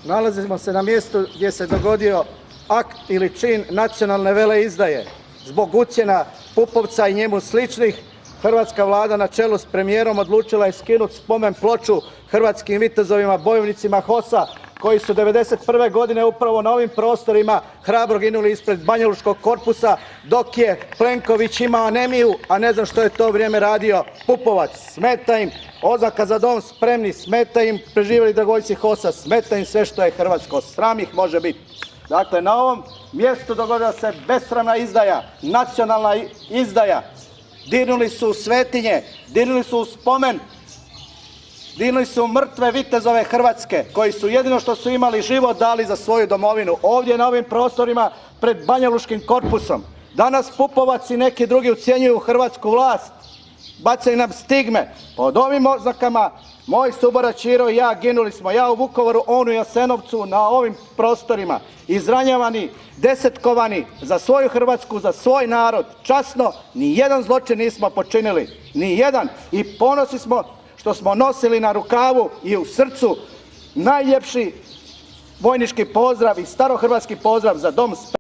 Nalazimo se na mjestu gdje se dogodio akt ili čin nacionalne veleizdaje. Zbog ucjena Pupovca i njemu sličnih, hrvatska vlada na čelu s premijerom odlučila je skinuti spomen ploču hrvatskim vitezovima, bojovnicima HOS-a koji su 1991. godine upravo na ovim prostorima hrabro ginuli ispred Banjalučkog korpusa, dok je Plenković imao anemiju, a ne znam što je to vrijeme radio Pupovac. Smeta im oznaka Za dom spremni, smeta im preživjeli dragovoljci HOS-a, smeta im sve što je hrvatsko, sram ih može biti. Dakle, na ovom mjestu dogodila se besramna izdaja, nacionalna izdaja. Dirnuli su u svetinje, dirnuli su u spomen, dirnuli su mrtve vitezove Hrvatske, koji su jedino što su imali život dali za svoju domovinu, ovdje na ovim prostorima pred Banjalučkim korpusom. Danas Pupovac i neki drugi ucjenjuju hrvatsku vlast, bacaju nam stigme. Pod ovim oznakama moj suborac Ćiro i ja ginuli smo, ja u Vukovaru, on u Jasenovcu, na ovim prostorima, izranjavani, desetkovani za svoju Hrvatsku, za svoj narod. Časno, ni jedan zločin nismo počinili, ni jedan. I ponosni smo što smo nosili na rukavu i u srcu najljepši vojnički pozdrav i starohrvatski pozdrav Za dom spremni.